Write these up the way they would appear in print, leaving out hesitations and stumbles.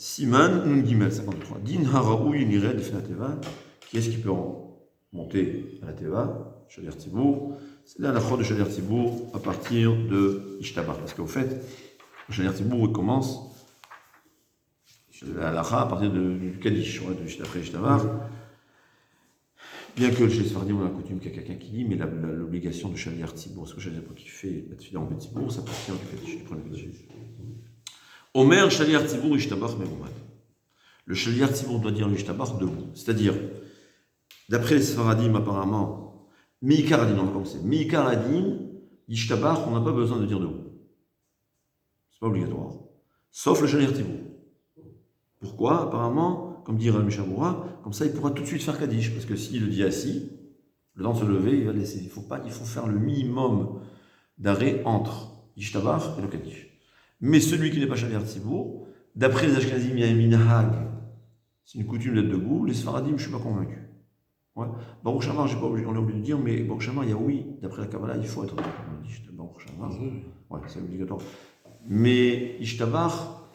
Siman Nun Gimel 53. Din Haraoui Nired Fenateva. Qui est-ce qui peut monter à la Teva? Shalir Tibour. C'est là la de Shalir Tibour à partir de Ishtabar. Parce qu'au fait, Shalir Tibour il commence à l'Acha à partir du Kaddish, d'après Ishtabar. Bien que chez Sfardim on a la coutume qu'il y a quelqu'un qui dit, mais l'obligation de Shalir Tibour, ce que Shalir Tibour qui fait la Tfila en Bet Tibour, ça appartient au Kaddish. Omer Shalir Tibour Ishtabar Memoumad. Le Shalir Tibour doit dire l'Ishtabar debout. C'est-à-dire, d'après les Sfaradim apparemment, Meikar Adin, on va commencer. Meikar Adin, Ishtabar, on n'a pas besoin de dire debout. C'est pas obligatoire. Sauf le Shalir Tibour. Pourquoi? Apparemment, comme dit Rami Shamoura, comme ça il pourra tout de suite faire Kaddish. Parce que s'il le dit assis, le temps de se lever, il va laisser. Il faut faire le minimum d'arrêt entre Ishtabar et le Kaddish. Mais celui qui n'est pas Shalir Tibour, d'après les Ashkenazim, il y a un minhag. C'est une coutume d'être debout. Les Sfaradim, je ne suis pas convaincu. Ouais. Baruch Shamar, on est obligé de dire, mais Baruch Shamar, il y a oui, d'après la Kabbalah, il faut être debout. Baruch Shamar, ouais, c'est obligatoire. Mais Ishtabar,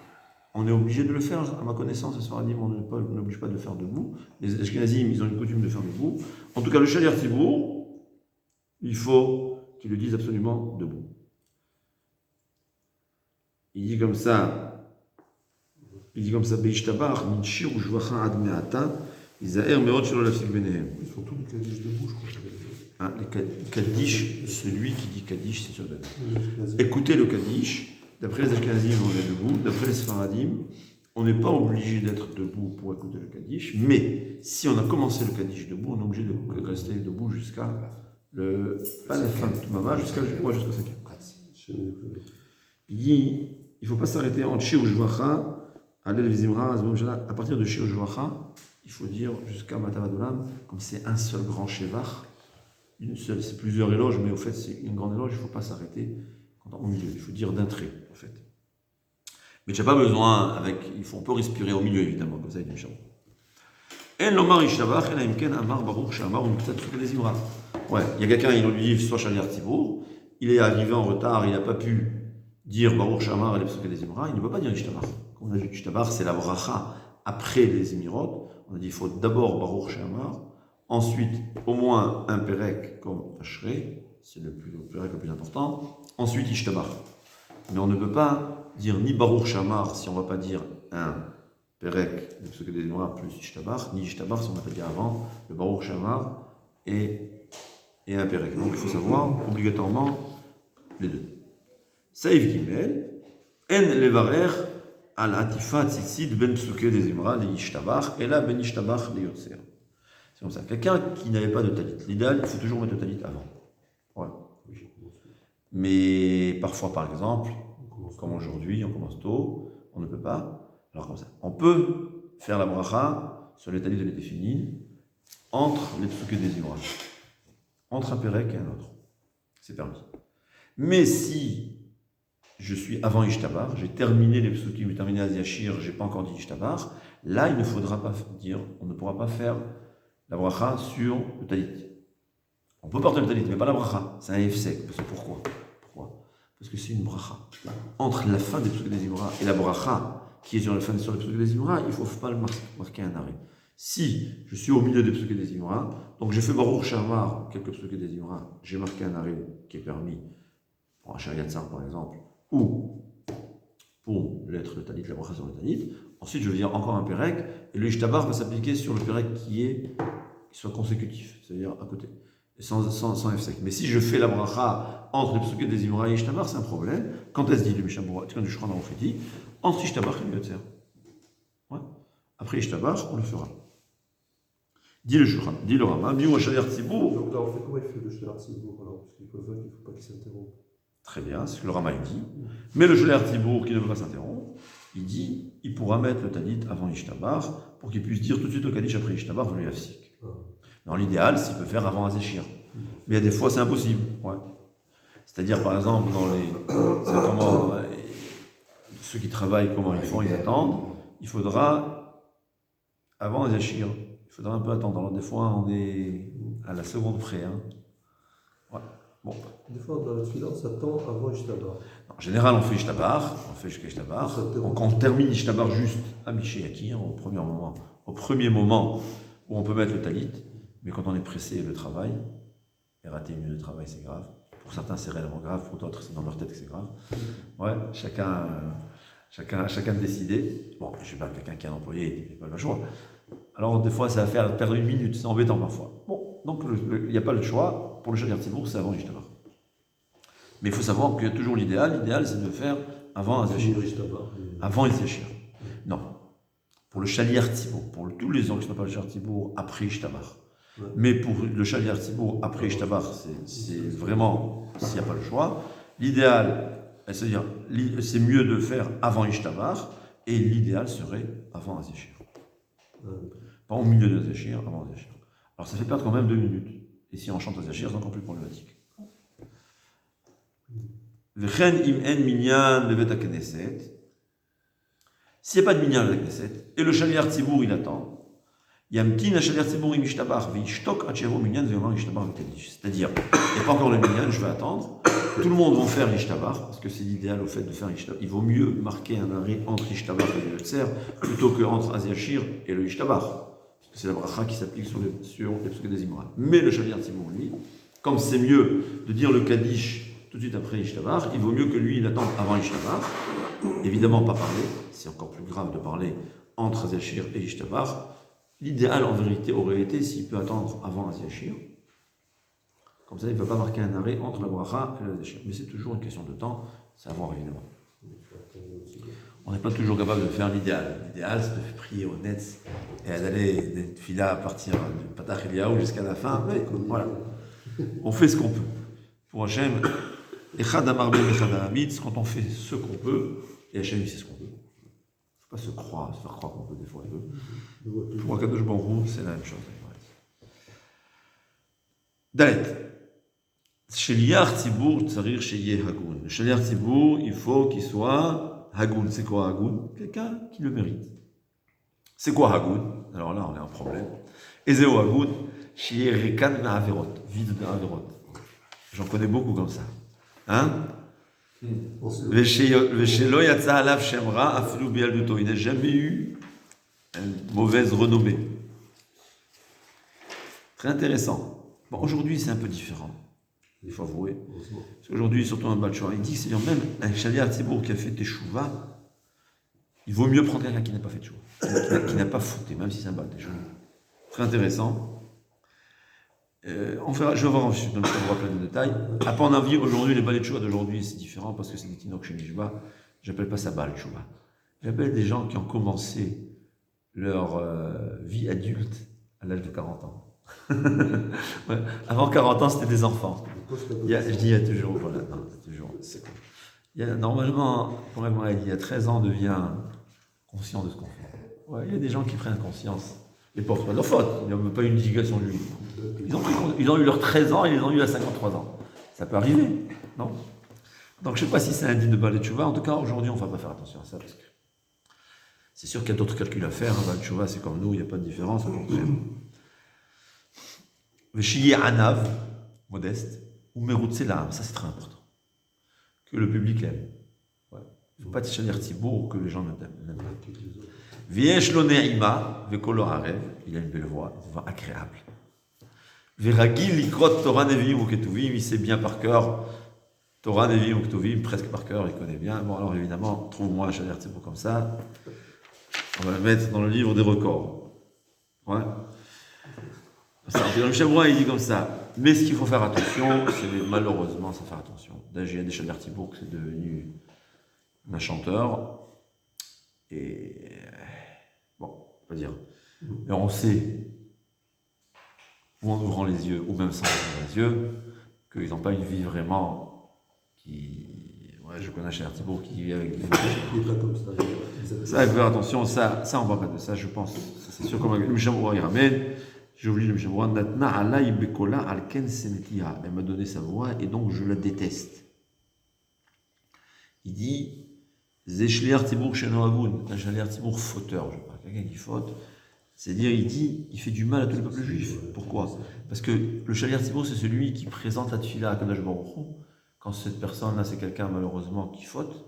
on est obligé de le faire, à ma connaissance, les Sfaradim, on n'oblige pas de le faire debout. Les Ashkenazim, ils ont une coutume de faire debout. En tout cas, le Shalir Tibour, il faut qu'ils le disent absolument debout. Il dit comme ça, Beishtabar, min shir ujvacha ad me'ata, izaher me'ot shelo lafsik benehem. Ils font tous les Kaddish debout, je crois. Les Kaddish, celui qui dit Kaddish, c'est sur le écoutez le Kaddish, d'après les Ashkenazim, on est debout, d'après les Sfaradim, on n'est pas obligé d'être debout pour écouter le Kaddish, mais si on a commencé le Kaddish debout, on est obligé de rester debout jusqu'à pas la fin de Tumama, jusqu'au 5e. Il dit, il ne faut pas s'arrêter en Shir Ujvacha, Alel Vizimra, à partir de Shir Ujvacha, il faut dire jusqu'à Matavadolam, comme c'est un seul grand Shevar, c'est plusieurs éloges, mais au fait c'est une grande éloge, il ne faut pas s'arrêter au milieu, il faut dire d'un trait, en fait. Mais tu n'as pas besoin, on peut respirer au milieu, évidemment, comme ça il dit Shalom. En lomar Ishtabach, en imken amar baruch shamar, on peut-être souke des Imra. Ouais, il y a quelqu'un, il lui dit soit Shalir Tibour, il est arrivé en retard, il n'a pas pu dire Baruch Shamar et les psuké des Imra, il ne peut pas dire Ishtabar. Comme on a dit, Ishtabar, c'est la bracha après les Émirot. On a dit il faut d'abord Baruch Shamar, ensuite au moins un Perek comme Ashrei, c'est le Perek le plus important, ensuite Ishtabar. Mais on ne peut pas dire ni Baruch Shamar si on ne va pas dire un Perek, les psuké des Imra plus Ishtabar, ni Ishtabar si on n'a pas dit avant le Baruch Shamar et un Perek. Donc il faut savoir obligatoirement les deux. Saïf Gimel, En Levarer, al Atifa Tzitsid ben Psuke des Imra, les Ishtabach, et là ben Ishtabach les Yotzer. C'est comme ça. Quelqu'un qui n'avait pas de talit, l'idéal, il faut toujours mettre le talit avant. Ouais. Mais parfois, par exemple, comme aujourd'hui, on commence tôt, on ne peut pas. Alors comme ça, on peut faire la bracha sur les talit de l'été féminine entre les Psuke des Imra, entre un Perek et un autre. C'est permis. Mais si je suis avant Ishtabar, j'ai terminé les psukim, j'ai terminé Az-Yashir, j'ai pas encore dit Ishtabar, là il ne faudra pas dire, on ne pourra pas faire la bracha sur le talit. On peut porter le talit, mais pas la bracha, c'est un efsek. Pourquoi? Parce que c'est une bracha. Entre la fin des psukim des Imra et la bracha qui est sur la fin des psukim des Imra, il ne faut pas marquer un arrêt. Si je suis au milieu des psukim des Imra, donc j'ai fait Baruch Shamar, quelques psukim des Imra, j'ai marqué un arrêt qui est permis, pour un Shariat Tsar par exemple, ou pour l'être le talit, la bracha sur le talit. Ensuite, je vais dire encore un Perek, et le Ishtabar va s'appliquer sur le Perek qui soit consécutif, c'est-à-dire à côté, sans F-sec. Mais si je fais la bracha entre les psuké des Imra et Ishtabar, c'est un problème. Quand est-ce dit le Mishabura, quand je crois dans le dit, entre Ishtabar et le Yotzer. Ouais. Après Ishtabar, on le fera. Dit le Rama, Biou Shalir Tibour. Donc là, on fait comment il fait le Shalir Tibour alors? Parce qu'il ne faut pas qu'il s'interrompe. Très bien, c'est ce que le Rama dit. Mais le Shalir Tibour qui ne veut pas s'interrompre, il dit, il pourra mettre le talit avant Ishtabar pour qu'il puisse dire tout de suite le Kaddish après Ishtabar, vous lui afsik. Dans l'idéal, s'il peut faire avant Azéchir. Mais il y a des fois, c'est impossible. Ouais. C'est-à-dire, par exemple, ceux qui travaillent, comment ils font, ils attendent. Il faudra, avant Azéchir, il faudra un peu attendre. Alors, des fois, on est à la seconde près. Hein. Ouais. Bon. Des fois, dans la tefila, ça tend avant Ishtabar. En général, on fait Ishtabar, on fait jusqu'à Ishtabar. Donc, on termine Ishtabar juste à Mishayaki, au premier moment où on peut mettre le talit. Mais quand on est pressé, le travail, et rater une minute de travail, c'est grave. Pour certains, c'est réellement grave, pour d'autres, c'est dans leur tête que c'est grave. Ouais, chacun de décider. Bon, je sais pas, quelqu'un qui est un employé, il n'a pas le choix. Alors, des fois, ça va faire perdre une minute, c'est embêtant parfois. Bon, donc, il n'y a pas le choix. Pour le Shaliach Tzibour, c'est avant Ishtabar. Mais il faut savoir qu'il y a toujours l'idéal. L'idéal, c'est de faire avant Azachir. Avant Azachir. Non. Pour le Shaliach Tzibour, pour tous les gens qui ne sont pas le Shaliach Tzibour, après Ishtabar. Ouais. Mais pour le Shaliach Tzibour, après Ishtabar, c'est vraiment, s'il n'y a pas le choix. L'idéal, c'est-à-dire, c'est mieux de faire avant Ishtabar, et l'idéal serait avant Azachir. Pas au milieu de Azachir, avant Azachir. Alors ça fait perdre quand même 2 minutes. Et si on chante Azachir, c'est encore plus problématique. S'il n'y a pas de minyan de Knesset, et le Shaliach Tzibour il attend, c'est-à-dire, il n'y a pas encore le minyan, je vais attendre. Tout le monde va faire l'ishtabar, parce que c'est l'idéal au fait de faire l'ishtabar. Il vaut mieux marquer un arrêt entre ishtabar et le tser, plutôt qu'entre Azachir et le ishtabar. Parce que c'est la bracha qui s'applique sur les psukim des Imran. Mais le Shaliach Tzibour, lui, comme c'est mieux de dire le Kaddish tout de suite après Ishtabar, il vaut mieux que lui, il attende avant Ishtabar. Évidemment, pas parler, c'est encore plus grave de parler entre Azachir et Ishtabar. L'idéal, en vérité, aurait été s'il peut attendre avant Azachir. Comme ça, il ne va pas marquer un arrêt entre la bracha et l'Azachir. Mais c'est toujours une question de temps, c'est à voir évidemment. On n'est pas toujours capable de faire l'idéal. L'idéal, c'est de prier au Netz et d'aller des tefila à partir du Patach Eliyahu jusqu'à la fin. Mais voilà, on fait ce qu'on peut. Pour Hachem, Echad Amar Ben Echad Amitz, quand on fait ce qu'on peut, et Hachem il sait ce qu'on peut. Il ne faut pas se faire croire qu'on peut des fois. Pour Akadosh Baruch Hu, c'est la même chose. Dalet. Sheliach Tzibour tzarir sheyeh hagoun. Le Sheliach Tzibour, il faut qu'il soit hagoun. C'est quoi hagoun? Quelqu'un qui le mérite. C'est quoi hagoun? Alors là, on a un problème. Ezeo hagoun, sheyeh rekan ma'averot, vide de averot. J'en connais beaucoup comme ça. Hein? Veshelo yatsa alav shemra afilu bialduto. Il n'a jamais eu une mauvaise renommée. Très intéressant. Bon, aujourd'hui, c'est un peu différent. Il faut avouer. Parce qu'aujourd'hui, surtout un Balchoua, il dit que c'est même un Shaliach Tzibour qui a fait Teshuvah, il vaut mieux prendre quelqu'un qui n'a pas fait Teshuvah, qui n'a pas fauté, même si c'est un Baal Teshuvah. Très intéressant. Je vais voir ensuite, donc on voit plein de détails. À mon avis, aujourd'hui, les Baal Teshuvah d'aujourd'hui, c'est différent parce que c'est des Tinok chez Nishba. J'appelle pas ça Baal Teshuvah. J'appelle des gens qui ont commencé leur vie adulte à l'âge de 40 ans. Ouais. Avant 40 ans, c'était des enfants. Il y a toujours, voilà, non, toujours, normalement, pour moi, il y a 13 ans, on devient conscient de ce qu'on fait. Ouais, il y a des gens qui prennent conscience. Les pauvres, pas de leur faute, ils n'ont pas eu une éducation de lui. Ils ont eu leurs 13 ans et ils ont eu à 53 ans. Ça peut arriver, non? Donc je ne sais pas si c'est indigne de Baal Teshuvah. En tout cas, aujourd'hui, on ne va pas faire attention à ça parce que c'est sûr qu'il y a d'autres calculs à faire. Baal Teshuvah, c'est comme nous, il n'y a pas de différence. Veshiye Anav, modeste, ou Merutse La'am, ça c'est très important. Que le public l'aime. Il ne faut pas te Shaliach Tzibour que les gens n'aiment pas. Viesh lo ne'ima, vekolo arev, il a une belle voix agréable. Veragil likrot Torah Nevi'im ou Ketuvim, il sait bien par cœur. Torah Nevi'im ou Ketuvim, presque par cœur, il connaît bien. Bon, alors évidemment, trouve-moi un Shaliach Tzibour comme ça. On va le mettre dans le livre des records. Ouais. Le Chabouin, il dit comme ça. Mais ce qu'il faut faire attention, c'est malheureusement, ça faire attention. D'ailleurs, il y a des Shaliach Tzibour qui c'est devenu un chanteur. Et bon, on va dire. Mais on sait, ou en ouvrant les yeux, ou même sans ouvrir les yeux, qu'ils n'ont pas une vie vraiment qui. Ouais, je connais un Shaliach Tzibour qui vit avec des. Ça, il faut faire attention, ça on va pas de ça, je pense. C'est sûr, comme le Chabouin, il ramène. J'ai oublié le Chabouin. Natna alay bekola alken senetia. Elle m'a donné sa voix et donc je la déteste. Il dit. Zé Shaliach Tzibour sheno hagoun, un Shaliach Tzibour fauteur, je parle, quelqu'un qui faute, C'est-à-dire, il fait du mal à tout le peuple juif. Pourquoi? Parce que le Shaliach Tzibur, c'est celui qui présente la tefila à Kadosh Baruch Hu. Quand cette personne-là, c'est quelqu'un malheureusement qui faute,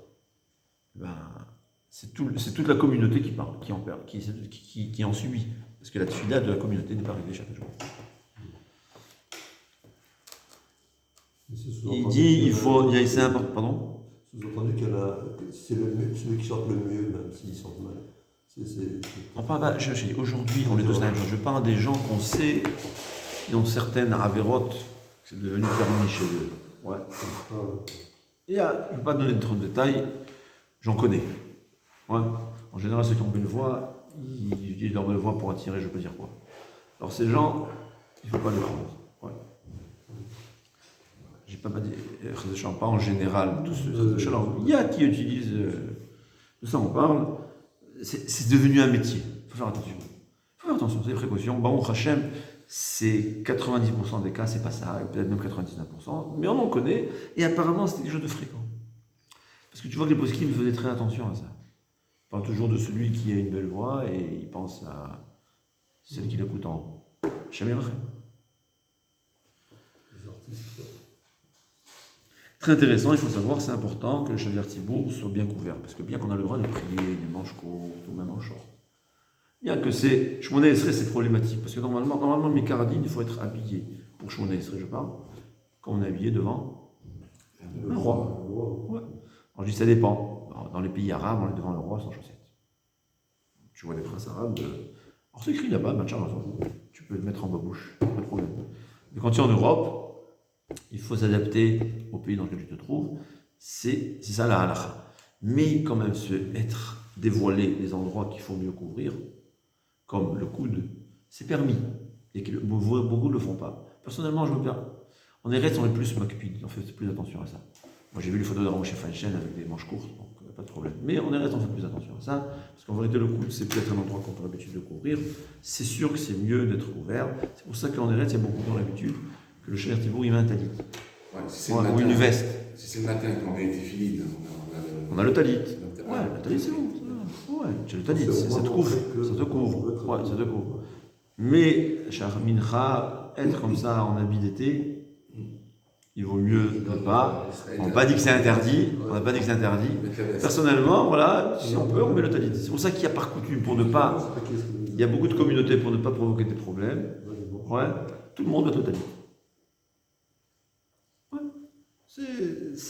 ben, c'est toute la communauté qui parle, qui en subit. Parce que la tefila de la communauté n'est pas réglée chaque jour. Il dit, c'est important, pardon? Sous-entendu que c'est celui qui chante le mieux, même s'il chante mal. On parle aujourd'hui, on est tous la même chose. Je parle des gens qu'on sait, qui ont certaines avérotes, c'est devenu permis chez eux. Ouais. Je ne vais pas donner trop de détails, j'en connais. Ouais. En général, ceux qui ont une voix, ils utilisent leur belle voix pour attirer, je peux dire quoi. Alors ces gens, il ne faut pas les prendre. Ouais. J'ai pas dit, pas en général, tous ceux. Il y a qui utilisent, de ça on parle. C'est devenu un métier. Il faut faire attention. Il faut faire attention, c'est des précautions. Baruch Hashem, c'est 90% des cas, c'est pas ça, peut-être même 99%, mais on en connaît, et apparemment c'était quelque chose de fréquent. Parce que tu vois que les poskim faisaient très attention à ça. On parle toujours de celui qui a une belle voix, et il pense à celle qui l'écoute en haut. Jamais vrai. Très intéressant, il faut savoir, c'est important que le Shaliach Tzibur soit bien couvert, parce que bien qu'on a le droit de prier des manches courtes ou même en short, bien que Shmoneh Esrei, c'est problématique, parce que normalement mes caradines, il faut être habillé. Pour Shmoneh Esrei, je parle, quand on est habillé devant un roi. Ouais. Alors je dis ça dépend. Dans les pays arabes, on est devant le roi sans chaussettes. Tu vois les princes arabes, alors c'est écrit là-bas, tu peux le mettre en babouche, pas de problème. Mais quand tu es en Europe, il faut s'adapter au pays dans lequel tu te trouves, c'est ça la halakha. Mais quand même, être dévoilé des endroits qu'il faut mieux couvrir, comme le coude, c'est permis. Et que beaucoup ne le font pas. Personnellement, je veux bien. En Eretz, on est plus makpid, on fait plus attention à ça. Moi, j'ai vu les photos de Ramon Feinstein avec des manches courtes, donc pas de problème. Mais en Eretz, on fait plus attention à ça, parce qu'en vérité, le coude, c'est peut-être un endroit qu'on a l'habitude de couvrir. C'est sûr que c'est mieux d'être couvert. C'est pour ça qu'en Eretz, il y a beaucoup qui ont l'habitude que le Shaliach Tzibur, il met un talit. Ouais, ou une veste. Si c'est le matin qu'on a été fini, on a le talit. Ouais, le talit, c'est bon. Ouais, tu as le talit, ça te couvre. Ça te couvre. Ouais, ça te couvre. Mais, Shachar Mincha, être comme ça en habit d'été, il vaut mieux ne pas. On n'a pas dit que c'est interdit. Personnellement, voilà, si on peut, on met le talit. C'est pour ça qu'il y a par coutume, pour ne pas. Il y a beaucoup de communautés pour ne pas provoquer des problèmes. Ouais, tout le monde doit le talit. Ouais.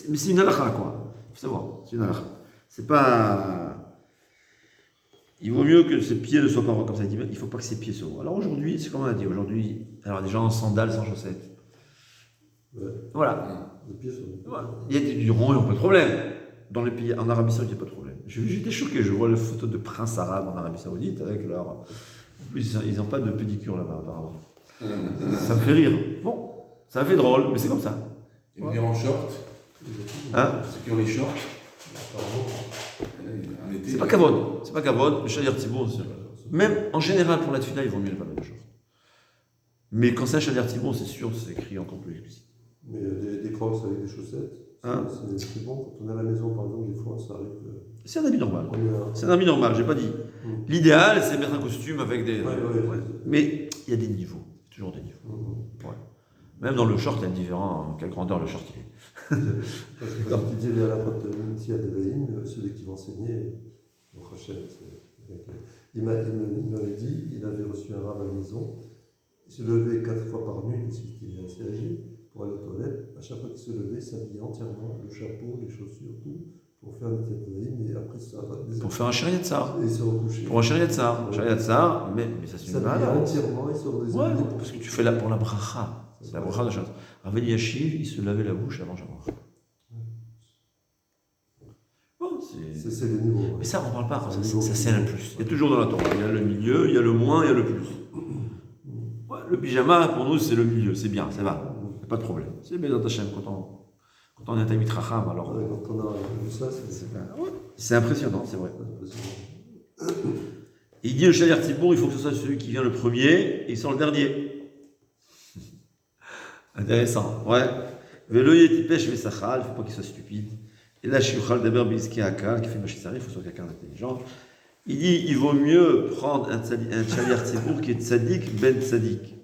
Mais c'est une halakha, quoi. Il faut savoir, c'est une halakha. C'est pas. Il vaut mieux que ses pieds ne soient pas comme ça. Il ne faut pas que ses pieds soient. Alors aujourd'hui, c'est comme on a dit, aujourd'hui, alors des gens en sandales sans chaussettes. Ouais. Voilà. Il y a du rond, ils n'ont pas de problème. Dans les pays, en Arabie Saoudite, il n'y a pas de problème. J'étais choqué, je vois les photos de princes arabes en Arabie Saoudite avec leur. En plus, ils n'ont pas de pédicure là-bas, apparemment. Ça me fait rire. Bon, ça me fait drôle, mais c'est comme ça. Et venir en short. Hein? Ceux qui ont les shorts. C'est pas kavod. C'est pas kavod. Le Shaliach Tzibur, même en général pour la tefila, il vaut mieux ne pas mettre de short. Mais quand c'est un Shaliach Tzibur, c'est sûr, c'est écrit encore plus explicite. Mais des crosses avec des chaussettes, c'est bon. Quand on est à la maison, par exemple, des fois, ça arrive. C'est un habit normal. C'est un habit normal, j'ai pas dit. L'idéal, c'est mettre un costume avec des. Ouais. Mais il y a des niveaux. Toujours des niveaux. Ouais. Même dans le short, il y a différent. Quelle grandeur le short il est. Parce que quand tu disais à la pote Minti à Devaïm, celui qui m'enseignait, il m'avait dit, il avait reçu un rab à la maison, il se levait 4 fois par nuit, parce qu'il était assez âgé, pour aller aux toilettes. À chaque fois qu'il se levait, il s'habillait entièrement, le chapeau, les chaussures, tout, pour faire le Devaïm, et après ça va. Pour faire un chariot de ça. Et se recoucher. Pour un chariot de ça. Mais ça c'est une malade. Entièrement, il se redéshabillait. Ouais, parce que tu fais là pour la bracha. C'est la bracha de Shabbat. Rav Eliashiv, il se lavait la bouche avant Shabbat. Bon, c'est les niveaux. Mais ça, on ne parle pas. Ça c'est un plus. Il y a toujours dans la Torah. Il y a le milieu, il y a le moins, il y a le plus. Ouais, le pyjama, pour nous, c'est le milieu. C'est bien, ça va. Il n'y a pas de problème. C'est bien dans ta chaîne quand on est un Tamid Racham. Alors, quand on a vu ça, c'est impressionnant, c'est vrai. Et il dit le Shaliach Tzibur, il faut que ce soit celui qui vient le premier et il sort le dernier. Intéressant, ouais. Velo yetipesh vesachal, il ne faut pas qu'il soit stupide. Et là, shiuchal daber biski akal, qui fait machitsari, il faut que ce soit quelqu'un d'intelligent. Il dit il vaut mieux prendre un Shaliach Tzibour qui est Tzadik ben Tzadik.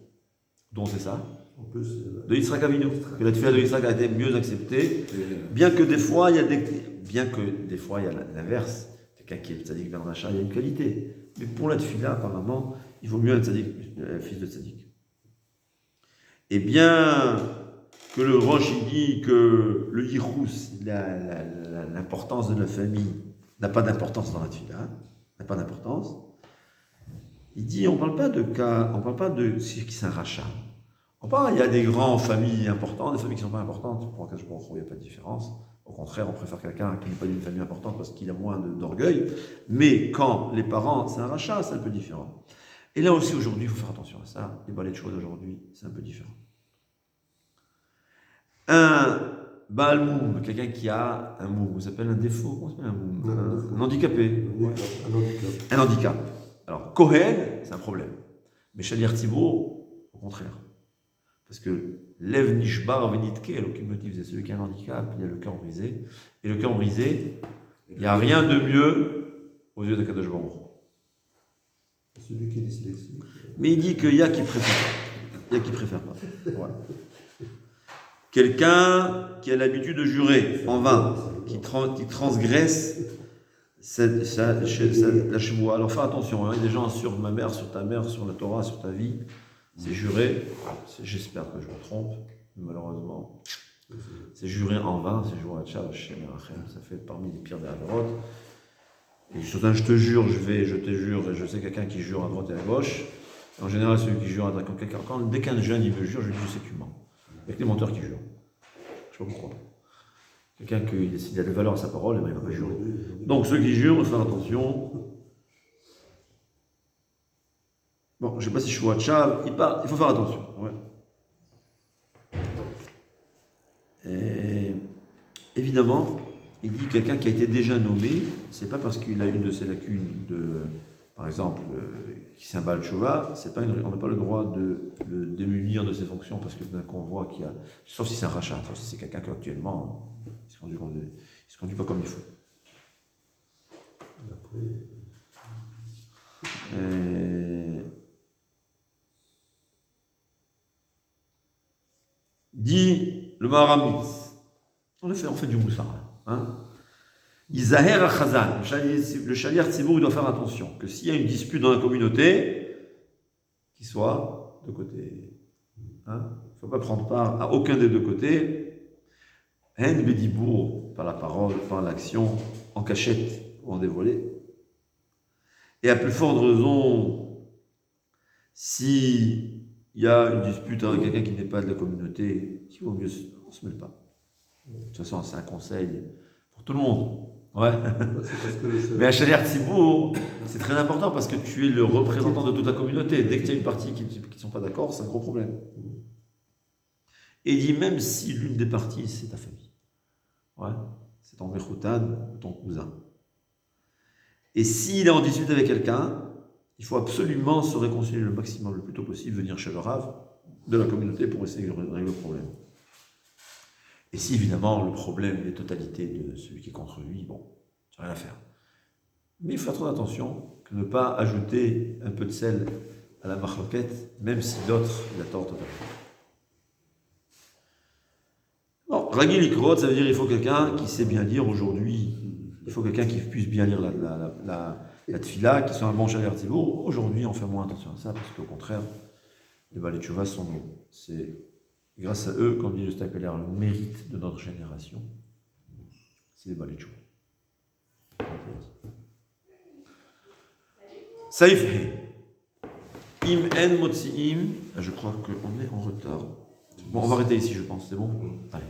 Donc c'est ça. En plus, De Yitzhak Avinu. Que la tefila de Yitzhak a été mieux acceptée. Bien que des fois, il y a l'inverse. Quelqu'un qui est Tzadik ben Racha, il y a une qualité. Mais pour la tefila, apparemment, il vaut mieux un Tzadik, fils de Tzadik. Et bien que le Rosh il dit que le Yichus, l'importance de la famille, n'a pas d'importance dans la tefila, n'a pas d'importance. Il dit, on ne parle pas de ce qui c'est un rachat. Il y a des grandes familles importantes, des familles qui ne sont pas importantes. Pour un cas, il n'y a pas de différence. Au contraire, on préfère quelqu'un qui n'est pas d'une famille importante parce qu'il a moins d'orgueil. Mais quand les parents, c'est un rachat, c'est un peu différent. Et là aussi, aujourd'hui, il faut faire attention à ça. Les balais de choix d'aujourd'hui, c'est un peu différent. Un Baal Moum, quelqu'un qui a un moum, ça s'appelle un défaut, comment ça s'appelle un moum? Un handicapé. Un handicap. Alors, Kohen, c'est un problème. Mais Shaliach Tzibour, au contraire. Parce que Lev Nishbar Venitke, l'occupmotif, c'est celui qui a un handicap, il a le cœur brisé. Et le cœur brisé, il n'y a rien de mieux aux yeux de Kadosh Baruch. Celui qui est dyslexique. Mais il dit qu'il y a qui préfère. Il y a qui préfère pas. Ouais. Quelqu'un qui a l'habitude de jurer en vain, qui transgresse la chevoie. Alors fais attention, il y a des gens sur ma mère, sur ta mère, sur la Torah, sur ta vie. C'est juré, j'espère que je me trompe, mais malheureusement, c'est juré en vain, c'est juré à Tchav, ça fait parmi les pires des Haverot. Et je te jure, je te jure, et je sais quelqu'un qui jure à droite et à gauche. En général, celui qui jure à droite, dès qu'un jeune il veut jurer, je lui dis c'est que tu mens. Il y a que les menteurs qui jurent. Je ne sais pas pourquoi. Quelqu'un qui a de valeur à sa parole, il ne va pas jurer. Donc ceux qui jurent, il faut faire attention. Bon, je ne sais pas si je suis à Tchav, il faut faire attention. Ouais. Et, évidemment, il dit quelqu'un qui a été déjà nommé, c'est pas parce qu'il a une de ses lacunes, par exemple, qui c'est un Baal Tshuva, on n'a pas le droit de le démunir de ses fonctions parce que d'un convoi qui a. Sauf si c'est un rachat, sauf si c'est quelqu'un qui actuellement il se conduit pas comme il faut. Dit le Maharamit, on fait du moussard. Hein? Izaher al-Khazan, le Shaliach Tzibour, il doit faire attention que s'il y a une dispute dans la communauté, qu'il soit de côté. Hein? Il ne faut pas prendre part à aucun des deux côtés. Hen Bedibour, par la parole, par l'action, en cachette ou en dévoilé. Et à plus forte raison, s'il y a une dispute avec quelqu'un qui n'est pas de la communauté, il vaut mieux on ne se mêle pas. De toute façon, c'est un conseil pour tout le monde. Ouais. Mais à Shaliach Tzibour, c'est très important parce que tu es le représentant de toute la communauté. Dès qu'il y a une partie qui ne sont pas d'accord, c'est un gros problème. Et il dit même si l'une des parties, c'est ta famille. Ouais. C'est ton Mechoutan ou ton cousin. Et s'il est en dispute avec quelqu'un, il faut absolument se réconcilier le maximum, le plus tôt possible, venir chez le Rav de la communauté pour essayer de régler le problème. Et si évidemment le problème est totalité de celui qui est contre lui, bon, il n'y a rien à faire. Mais il faut faire trop attention que ne pas ajouter un peu de sel à la machloquette, même si d'autres la tort totalement. Bon, Ragil Ikrot, ça veut dire qu'il faut quelqu'un qui sait bien lire aujourd'hui. Il faut quelqu'un qui puisse bien lire la tefila, qui soit un bon Shaliach Tzibour. Aujourd'hui, on fait moins attention à ça, parce qu'au contraire, les balais de Tchouva sont bons. C'est grâce à eux, comme dit le Stapeler, le mérite de notre génération, c'est les balais de Tchouva. Saïf Im en motzi'im. Je crois qu'on est en retard. Bon, on va arrêter ici, je pense. C'est bon? Allez.